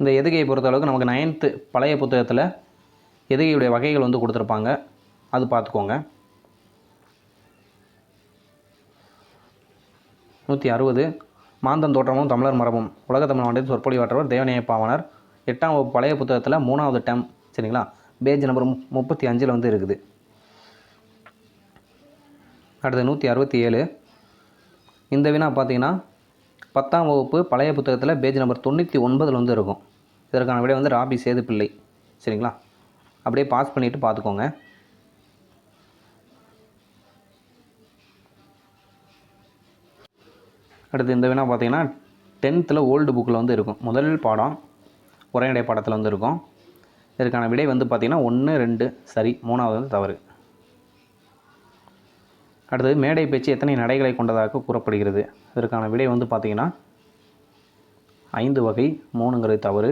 இந்த எதுகையை பொறுத்தளவுக்கு நமக்கு 9th பழைய புத்தகத்தில் எதுகையுடைய வகைகள் வந்து கொடுத்துருப்பாங்க. அது பார்த்துக்கோங்க. 160 மாந்தன் தோற்றமும் தமிழர் மரபும் உலக தமிழ் ஆண்டில் சொற்பொழிவாற்றவர் தேவநேயப்பாவனர். 8ஆம் வகுப்பு பழைய புத்தகத்தில் 3வது டேம். சரிங்களா? பேஜ் நம்பர் 35 வந்து இருக்குது. அடுத்து 167 இந்த வினா பார்த்தீங்கன்னா 10ஆம் வகுப்பு பழைய புத்தகத்தில் பேஜ் நம்பர் 99 வந்து இருக்கும். இதற்கான விடை வந்து ராபி சேதுப்பிள்ளை. சரிங்களா? அப்படியே பாஸ் பண்ணிவிட்டு பார்த்துக்கோங்க. அடுத்து இந்த வினா பார்த்தீங்கன்னா 10th ஓல்டு புக்கில் வந்து இருக்கும். முதல் பாடம் உரைநடை பாடத்தில் வந்து இருக்கும். இதற்கான விடை வந்து பார்த்திங்கன்னா 1, 2 சரி, 3வது வந்து தவறு. அடுத்தது மேடை பேச்சு எத்தனை நடைகளை கொண்டதாக கூறப்படுகிறது. இதற்கான விடை வந்து பார்த்திங்கன்னா 5 வகை, 3ங்கிறது தவறு.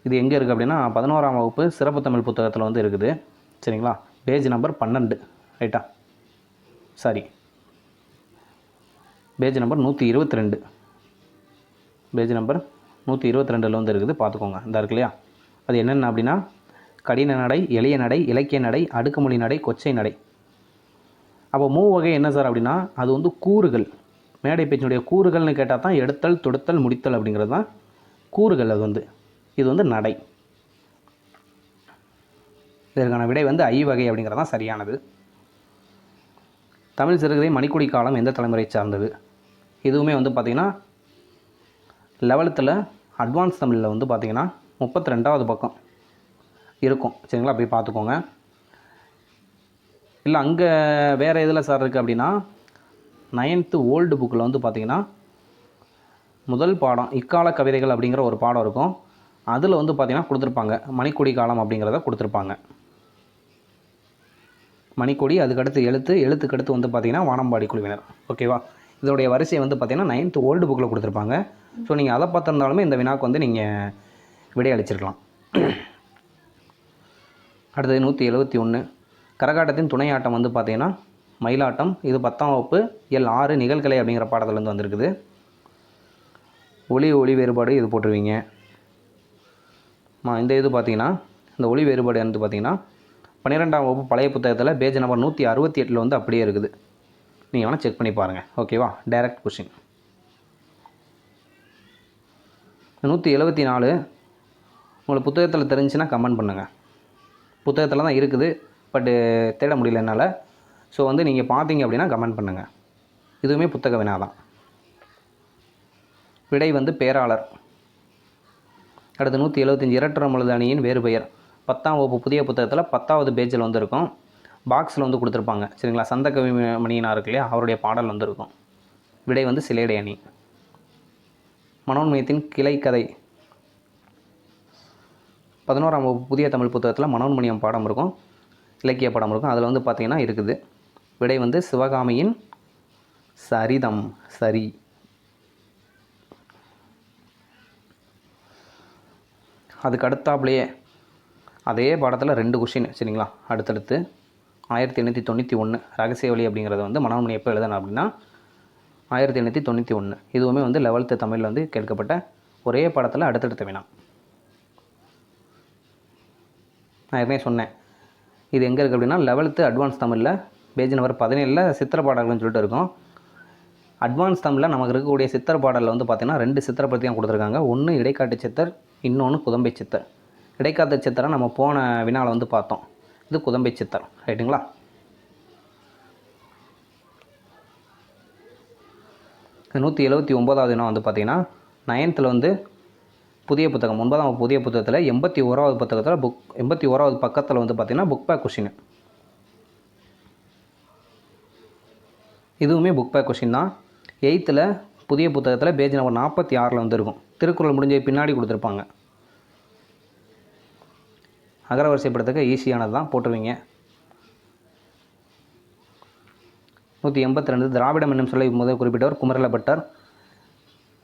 இது எங்கே இருக்குது அப்படின்னா 11ஆம் வகுப்பு சிறப்பு தமிழ் புத்தகத்தில் வந்து இருக்குது. சரிங்களா? Page number 12. ரைட்டா? Sorry, page number 122. Page number 122 வந்து இருக்குது. பார்த்துக்கோங்க. இந்த இருக்கு இல்லையா, அது என்னென்ன அப்படின்னா கடின நடை, எளிய நடை, இலக்கிய நடை, அடுக்குமொழி நடை, கொச்சை நடை. அப்போ மூவகை என்ன சார் அப்படின்னா அது வந்து கூறுகள். மேடை பேச்சினுடைய கூறுகள்னு கேட்டால் தான் எடுத்தல், தொடுத்தல், முடித்தல் அப்படிங்கிறது தான் கூறுகள். அது இது வந்து நடை. இதற்கான விடை வந்து ஐ வகை அப்படிங்கிறது தான் சரியானது. தமிழ் சிறுகதை மணிக்கொடி காலம் எந்த தலைமுறை சார்ந்தது? இதுவுமே வந்து பார்த்திங்கன்னா 11th அட்வான்ஸ் தமிழில் வந்து பார்த்திங்கன்னா 32வது பக்கம் இருக்கும். சரிங்களா, போய் பார்த்துக்கோங்க. இல்லை அங்கே வேறு எதில் சார் இருக்குது அப்படின்னா 9th ஓல்டு புக்கில் வந்து பார்த்திங்கன்னா முதல் பாடம் இக்கால கவிதைகள் அப்படிங்கிற ஒரு பாடம் இருக்கும். அதில் வந்து பார்த்திங்கன்னா கொடுத்துருப்பாங்க மணிக்கொடி காலம் அப்படிங்கிறத கொடுத்துருப்பாங்க. மணிக்கொடி, அதுக்கடுத்து எழுத்துக்கடுத்து வந்து பார்த்திங்கன்னா வானம்பாடி குழுவினர். ஓகேவா, இதோடைய வரிசையை வந்து பார்த்திங்கன்னா 9th ஓல்டு புக்கில் கொடுத்துருப்பாங்க. ஸோ நீங்கள் அதை பார்த்துருந்தாலுமே இந்த வினாக்கு வந்து நீங்கள் விடையளிச்சிருக்கலாம். அடுத்தது 171 கரகாட்டத்தின் துணை ஆட்டம் வந்து பார்த்திங்கன்னா மயிலாட்டம். இது 10ஆம் வகுப்பு இயல் 6 நிகழ்கலை அப்படிங்கிற பாடத்துலேருந்து வந்திருக்குது. ஒளி வேறுபாடு இது போட்டுருவீங்க. இந்த இது பார்த்திங்கன்னா இந்த ஒளி வேறுபாடு வந்து பார்த்திங்கன்னா 12ஆம் வகுப்பு பழைய புத்தகத்தில் பேஜ் நம்பர் 168 வந்து அப்படியே இருக்குது. நீங்கள் வேணால் செக் பண்ணி பாருங்கள். ஓகேவா, டைரக்ட் கொஷின். 174 உங்களுக்கு புத்தகத்தில் தெரிஞ்சுன்னா கமெண்ட் பண்ணுங்கள். புத்தகத்தில் தான் இருக்குது, பட்டு தேட முடியல என்னால். ஸோ வந்து நீங்கள் பார்த்தீங்க அப்படின்னா கமெண்ட் பண்ணுங்கள். இதுவுமே புத்தக வினா தான். விடை வந்து பேராளர். அடுத்து 175 இரட்டரமழுது அணியின் வேறு பெயர். 10ஆம் வகுப்பு புதிய புத்தகத்தில் 10வது பேஜில் வந்து இருக்கும். பாக்ஸில் வந்து கொடுத்துருப்பாங்க. சரிங்களா, சந்தகவி மணியனார் இருக்கு இல்லையா, அவருடைய பாடல் வந்து இருக்கும். விடை வந்து சிலேடை அணி. மனோன்மணியத்தின் கிளை கதை. 11ஆம் வகுப்பு புதிய தமிழ் புத்தகத்தில் மனோன்மணியம் பாடம் இருக்கும், இலக்கிய பாடம் இருக்கும். அதில் வந்து பார்த்திங்கன்னா இருக்குது. விடை வந்து சிவகாமியின் சரிதம். சரி. அதுக்கு அடுத்தாப்புலையே அதே பாடத்தில் 2 கொஷின். சரிங்களா, அடுத்தடுத்து 1891 ரகசிய வழி அப்படிங்கிறது வந்து மனோன்மணி எப்போ எழுதணும் அப்படின்னா 1891. இதுவுமே வந்து 11th தமிழில் வந்து கேட்கப்பட்ட ஒரே பாடத்தில் அடுத்தடுத்த வினா. நான் ஏற்கனவே சொன்னேன் இது எங்கே இருக்குது அப்படின்னா 11th அட்வான்ஸ் தமிழில் பேஜ் நம்பர் 17 சித்திர பாடல்கள்னு சொல்லிட்டு இருக்கும். அட்வான்ஸ் தமிழில் நமக்கு இருக்கக்கூடிய சித்திர பாடலில் வந்து பார்த்திங்கன்னா 2 சித்திர பற்றி தான் கொடுத்துருக்காங்க. ஒன்று இடைக்காட்டு சித்தர், இன்னொன்று குதம்பை சித்தர். இடைக்காட்டு சித்தரை நம்ம போன வினாவில் வந்து பார்த்தோம். இது குதம்பை சித்தர். ரைட்டுங்களா. இந்த 179வது வினா வந்து பார்த்திங்கன்னா 9th வந்து புதிய புத்தகம் 9ஆம் வகுப்பு புதிய புத்தகத்தில் 81வது புத்தகத்தில் 81வது பக்கத்தில் வந்து பார்த்திங்கன்னா புக் பேக் கொஷின். இதுவுமே புக் பேக் கொஷின் தான். 8th புதிய புத்தகத்தில் பேஜ் நம்பர் 46 வந்து இருக்கும். திருக்குறள் முடிஞ்ச பின்னாடி கொடுத்துருப்பாங்க. அகரவரிசைப்படுத்துக்க ஈஸியானது தான், போட்டுருவீங்க. 182 திராவிடம் என்னும் சொல்லை முதல் குறிப்பிட்டவர் குமரலப்பட்டர்.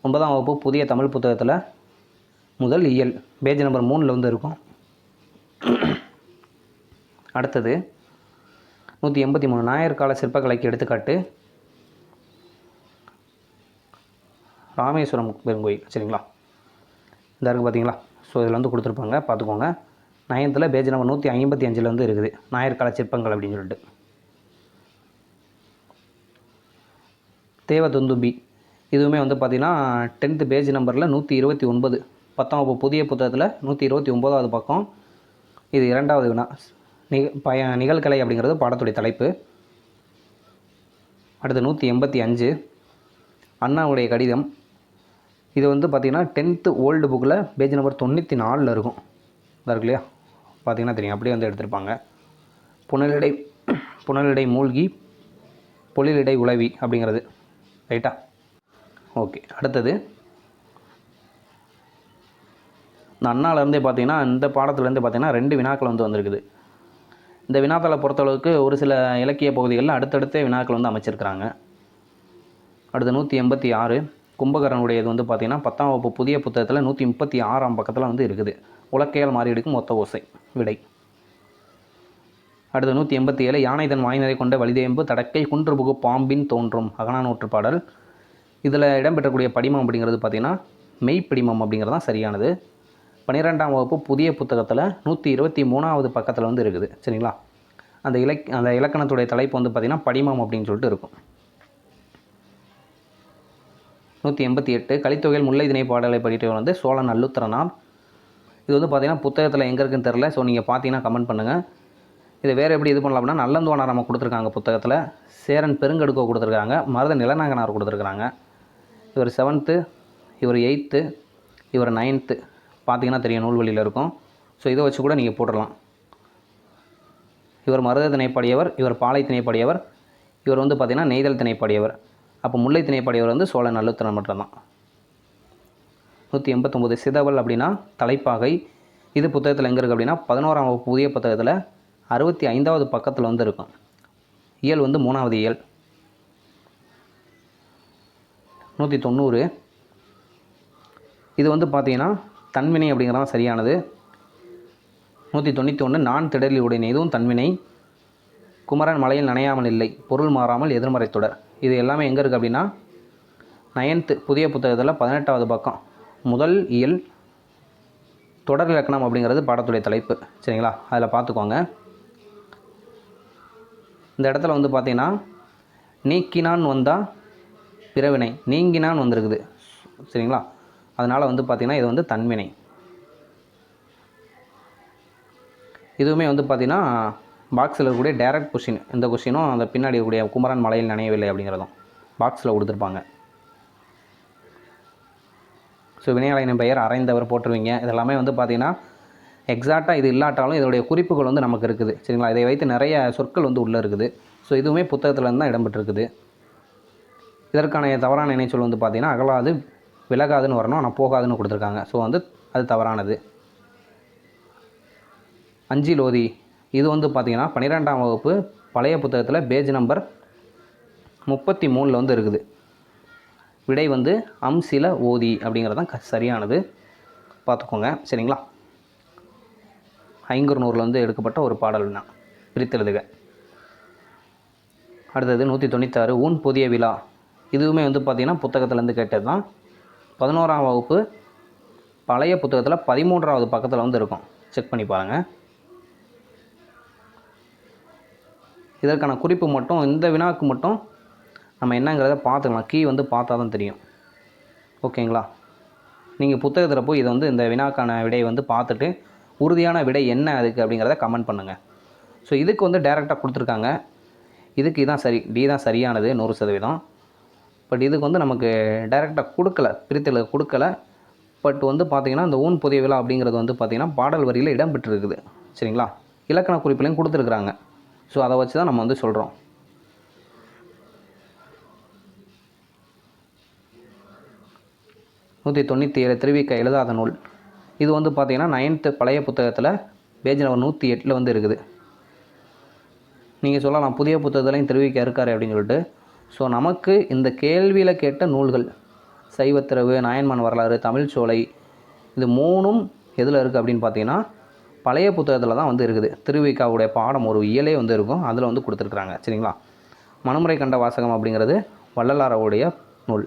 9ஆம் வகுப்பு புதிய தமிழ் புத்தகத்தில் முதல் இயல் பேஜ் நம்பர் 3 வந்து இருக்கும். அடுத்தது 183 நாயர் கால சிற்பக்கலைக்கு எடுத்துக்காட்டு ராமேஸ்வரம் பெருங்கோயில். சரிங்களா, இந்த இருக்குது பார்த்தீங்களா. ஸோ இதில் வந்து கொடுத்துருப்பாங்க, பார்த்துக்கோங்க. 9th பேஜ் நம்பர் 155 வந்து இருக்குது நாயர் கால சிற்பங்கள் அப்படின்னு சொல்லிட்டு. தேவதுந்துபி இதுவுமே வந்து பார்த்திங்கன்னா 10th பேஜ் நம்பரில் 129 10ஆம் வகுப்பு புதிய புத்தகத்தில் 129வது பக்கம். இது 2வது வினா. நிகழ்கலை அப்படிங்கிறது பாடத்துடைய தலைப்பு. அடுத்து 185 அண்ணாவுடைய கடிதம். இது வந்து பார்த்திங்கன்னா 10th ஓல்டு புக்கில் பேஜ் நம்பர் 94 இருக்கும். இதாக இருக்கு இல்லையா, பார்த்திங்கன்னா தெரியும், அப்படியே வந்து எடுத்திருப்பாங்க. புனலிடை மூழ்கி பொழிலிடை உளவி அப்படிங்கிறது. ரைட்டா, ஓகே. அடுத்தது இந்த அண்ணாவிலேருந்தே பார்த்திங்கன்னா இந்த பாடத்துலேருந்தே பார்த்திங்கன்னா 2 வினாக்கள் வந்து வந்திருக்குது. இந்த வினாக்களை பொறுத்தளவுக்கு ஒரு சில இலக்கிய பகுதிகளில் அடுத்தடுத்த வினாக்கள் வந்து அமைச்சிருக்கிறாங்க. அடுத்து 186 கும்பகரனுடையது வந்து பார்த்திங்கன்னா 10ஆம் வகுப்பு புதிய புத்தகத்தில் 136ஆம் பக்கத்தில் வந்து இருக்குது. உலக்கையால் மாறி எடுக்கும் ஒத்த ஓசை. விடை. அடுத்து 187 யானை தன் வாய்நரை கொண்ட வலிதேம்பு தடக்கை குன்றுபுகு பாம்பின் தோன்றும் அகநானூற்று பாடல். இதில் இடம்பெற்றக்கூடிய படிமம் அப்படிங்கிறது பார்த்திங்கன்னா மெய்ப்பிடிமம் அப்படிங்கிறது தான் சரியானது. 12ஆம் வகுப்பு புதிய புத்தகத்தில் 123வது பக்கத்தில் வந்து இருக்குது. சரிங்களா? அந்த இலக்கணத்துடைய தலைப்பு வந்து பார்த்திங்கன்னா படிமம் அப்படின்னு சொல்லிட்டு இருக்கும். 188 கலித்தொகையில் முல்லை திணை பாடலை படித்தவர் வந்து சோழன் அல்லுத்திரனார். இது வந்து பார்த்திங்கன்னா புத்தகத்தில் எங்கே இருக்குன்னு தெரில. ஸோ நீங்கள் பார்த்தீங்கன்னா கமெண்ட் பண்ணுங்கள். இதை வேறு எப்படி இது பண்ணலாம் அப்படின்னா நல்லந்தோனார் நம்ம கொடுத்துருக்காங்க புத்தகத்தில், சேரன் பெருங்கடுக்கோ கொடுத்துருக்காங்க, மருத நிலநாகனார் கொடுத்துருக்குறாங்க. இவர் 7th, இவர் 8th, இவர் 9th பார்த்தீங்கன்னா தெரியும், நூல்வெளியில் இருக்கும். ஸோ இதை வச்சு கூட நீங்கள் போட்டுடலாம். இவர் மருத திணைப்பாடியவர், இவர் பாலை திணைப்பாடியவர், இவர் வந்து பார்த்திங்கன்னா நெய்தல் திணைப்பாடியவர். அப்போ முல்லை திணைப்பாடியவர் வந்து சோழன் அல்லுத்திரன் மட்டும்தான். 189 சிதவல் அப்படின்னா தலைப்பாகை. இது புத்தகத்தில் எங்கே இருக்குது அப்படின்னா 11ஆம் வகுப்பு புதிய புத்தகத்தில் 65வது பக்கத்தில் வந்து இருக்கும். இயல் வந்து 3வது இயல். 190 இது வந்து பார்த்திங்கன்னா தன்வினை அப்படிங்கிறதான் சரியானது. 191 நான் திடலில் உடையன, இதுவும் தன்வினை. குமரன் மலையில் நனையாமல் இல்லை, பொருள் மாறாமல் எதிர்மறை தொடர். இது எல்லாமே எங்கே இருக்குது அப்படின்னா 9th புதிய புத்தகத்தில் 18வது பக்கம் முதல் இயல். தொடர் இலக்கணம் அப்படிங்கிறது பாடத்துடைய தலைப்பு. சரிங்களா? அதில் பார்த்துக்கோங்க. இந்த இடத்துல வந்து பார்த்திங்கன்னா நீக்கினான் வந்தால் பிறவினை, நீங்கினான் வந்திருக்குது. சரிங்களா? அதனால் வந்து பார்த்திங்கன்னா இது வந்து தன்வினை. இதுவுமே வந்து பார்த்திங்கன்னா பாக்ஸில் இருக்கக்கூடிய டைரக்ட் கொஷின். இந்த கொஷினும் அந்த பின்னாடி இருக்கக்கூடிய குமரன் மலையில் நனையவில்லை அப்படிங்கிறதும் பாக்ஸில் கொடுத்துருப்பாங்க. ஸோ வினையாளரின் பெயர் அரைந்தவர் போட்டுருவீங்க. இதெல்லாமே வந்து பார்த்திங்கன்னா எக்ஸாக்டாக இது இல்லாட்டாலும் இதோடைய குறிப்புகள் வந்து நமக்கு இருக்குது. சரிங்களா? இதை வைத்து நிறைய சொற்கள் வந்து உள்ளே இருக்குது. ஸோ இதுவுமே புத்தகத்தில் தான் இடம்பெற்றிருக்குது. இதற்கான தவறான இணைச்சொல் வந்து பார்த்திங்கன்னா அகலாது விலகாதுன்னு வரணும், ஆனால் போகாதுன்னு கொடுத்துருக்காங்க. ஸோ வந்து அது தவறானது. அஞ்சிலோதி இது வந்து பார்த்திங்கன்னா 12ஆம் வகுப்பு பழைய புத்தகத்தில் பேஜ் நம்பர் 33 வந்து இருக்குது. விடை வந்து அம்சில ஓதி அப்படிங்கிறது தான் சரியானது. பார்த்துக்கோங்க. சரிங்களா? ஐங்குறுநூறில் வந்து எடுக்கப்பட்ட ஒரு பாடல்னா பிரித்தெழுதுக. அடுத்தது 196 ஊன் புதிய விழா. இதுவுமே வந்து பார்த்திங்கன்னா புத்தகத்துலேருந்து கேட்டது தான். 11ஆம் வகுப்பு பழைய புத்தகத்தில் 13வது பக்கத்தில் வந்து இருக்கும். செக் பண்ணி பாருங்கள். இதற்கான குறிப்பு மட்டும் இந்த வினாவுக்கு மட்டும் நம்ம என்னங்கிறத பார்த்துக்கலாம். கீ வந்து பார்த்தா தான் தெரியும். ஓகேங்களா? நீங்கள் புத்தகத்தில் போய் இதை வந்து இந்த வினாக்கான விடையை வந்து பார்த்துட்டு உறுதியான விடை என்ன அதுக்கு அப்படிங்கிறத கமெண்ட் பண்ணுங்கள். ஸோ இதுக்கு வந்து டைரெக்டாக கொடுத்துருக்காங்க. இதுக்கு இதான் சரி, டி தான் சரியானது 100%. பட் இதுக்கு வந்து நமக்கு டைரெக்டாக கொடுக்கல, பிரித்தெழுத கொடுக்கல. பட் வந்து பார்த்திங்கன்னா இந்த ஊன் புதிய விழா அப்படிங்கிறது வந்து பார்த்திங்கன்னா பாடல் வரியில் இடம்பெற்றிருக்குது. சரிங்களா? இலக்கண குறிப்புலையும் கொடுத்துருக்குறாங்க. ஸோ அதை வச்சு தான் நம்ம வந்து சொல்கிறோம். நூற்றி 97 திருவிக்க எழுதாத நூல். இது வந்து பார்த்திங்கன்னா 9th பழைய புத்தகத்தில் பேஜ் நம்பர் 108 வந்து இருக்குது. நீங்கள் சொல்லலாம் புதிய புத்தகத்துலையும் திருவிக்க இருக்காரு அப்படின்னு சொல்லிட்டு. ஸோ நமக்கு இந்த கேள்வியில் கேட்ட நூல்கள் சைவத்திரவு, நாயன்மான் வரலாறு, தமிழ்ச்சோலை, இது 3ம் எதில் இருக்குது அப்படின்னு பார்த்தீங்கன்னா பழைய புத்தகத்தில் தான் வந்து இருக்குது. திருவிக்காவுடைய பாடம் ஒரு இயலே வந்து இருக்கும், அதில் வந்து கொடுத்துருக்குறாங்க. சரிங்களா? மனுமுறை கண்ட வாசகம் அப்படிங்கிறது வள்ளலாருடைய நூல்.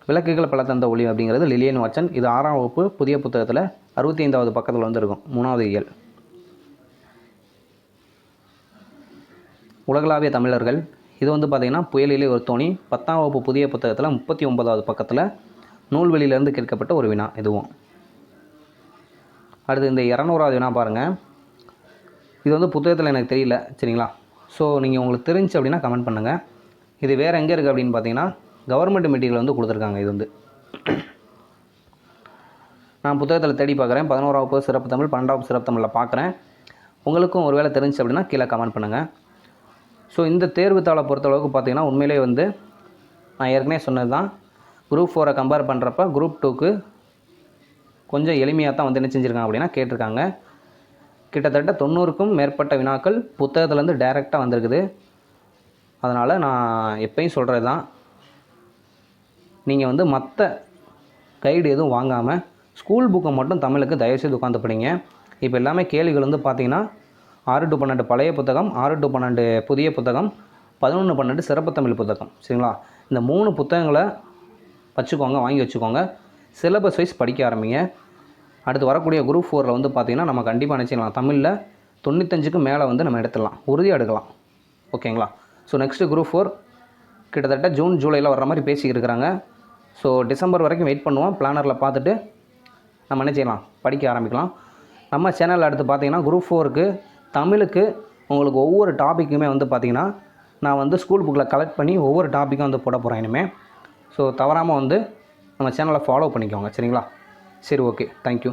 விளக்குகள் பல தந்த ஒளி அப்படிங்கிறது லிலியன் வாட்சன். இது 6ஆம் வகுப்பு புதிய புத்தகத்தில் 65வது பக்கத்தில் வந்து இருக்கும், 3வது இயல். உலகளாவிய தமிழர்கள். இது வந்து பார்த்திங்கன்னா புயலிலே ஒரு தோணி. 10ஆம் வகுப்பு புதிய புத்தகத்தில் 39வது பக்கத்தில் நூல்வெளியிலேருந்து கேட்கப்பட்ட ஒரு வினா இதுவும். அடுத்து இந்த 200வது வினா பாருங்கள். இது வந்து புத்தகத்தில் எனக்கு தெரியல. சரிங்களா? ஸோ நீங்கள் உங்களுக்கு தெரிஞ்சு அப்படின்னா கமெண்ட் பண்ணுங்கள். இது வேறு எங்கே இருக்குது அப்படின்னு பார்த்தீங்கன்னா கவர்மெண்ட் மெட்டீரியல் வந்து கொடுத்துருக்காங்க. இது வந்து நான் புத்தகத்தில் தேடி பார்க்குறேன். 11ஆம் வகுப்பு சிறப்பு தமிழ், 12ஆம் வகுப்பு சிறப்பு தமிழில் பார்க்குறேன். உங்களுக்கும் ஒரு வேளை தெரிஞ்சு அப்படின்னா கீழே கமெண்ட் பண்ணுங்கள். ஸோ இந்த தேர்வுத்தாளை பொறுத்தளவுக்கு பார்த்திங்கன்னா உண்மையிலே வந்து நான் ஏற்கனவே சொன்னது தான். குரூப் 4 கம்பேர் பண்ணுறப்ப குரூப் 2க்கு கொஞ்சம் எளிமையாக தான் வந்து என்ன செஞ்சுருக்காங்க அப்படின்னா கேட்டிருக்காங்க. கிட்டத்தட்ட 90க்கும் மேற்பட்ட வினாக்கள் புத்தகத்துலேருந்து டைரெக்டாக வந்திருக்குது. அதனால் நான் எப்பயும் சொல்கிறது தான், நீங்கள் வந்து மற்ற கைடு எதுவும் வாங்காமல் ஸ்கூல் புக்கை மட்டும் தமிழுக்கு தயவுசெய்து உட்காந்து படிங்க. இப்போ எல்லாமே கேள்விகள் வந்து பார்த்திங்கன்னா 6 to 12 பழைய புத்தகம், 6 to 12 புதிய புத்தகம், 11 12 சிறப்பு தமிழ் புத்தகம். சரிங்களா? இந்த 3 புத்தகங்களை வச்சுக்கோங்க, வாங்கி வச்சுக்கோங்க. சிலபஸ் வைஸ் படிக்க ஆரம்பிங்க. அடுத்து வரக்கூடிய குரூப் 4ல் வந்து பார்த்திங்கன்னா நம்ம கண்டிப்பாக நினச்சிக்கலாம் தமிழில் 95க்கு மேலே வந்து நம்ம எடுத்துடலாம், உறுதியாக எடுக்கலாம். ஓகேங்களா? ஸோ நெக்ஸ்ட்டு குரூப் 4 கிட்டத்தட்ட ஜூன் ஜூலையில் வர்ற மாதிரி பேசிக்கிட்டு இருக்கிறாங்க. ஸோ டிசம்பர் வரைக்கும் வெயிட் பண்ணுவோம். பிளானரில் பார்த்துட்டு நம்ம என்ன செய்யலாம், படிக்க ஆரம்பிக்கலாம். நம்ம சேனலில் அடுத்து பார்த்திங்கன்னா குரூப் 4க்கு தமிழுக்கு உங்களுக்கு ஒவ்வொரு டாப்பிக்குமே வந்து பார்த்திங்கன்னா நான் வந்து ஸ்கூல் புக்கில் கலெக்ட் பண்ணி ஒவ்வொரு டாப்பிக்கும் வந்து போட போகிறேன் இனிமேல். ஸோ தவறாமல் வந்து நம்ம சேனலை ஃபாலோ பண்ணிக்கோங்க. சரிங்களா? சரி, ஓகே, தேங்க்யூ.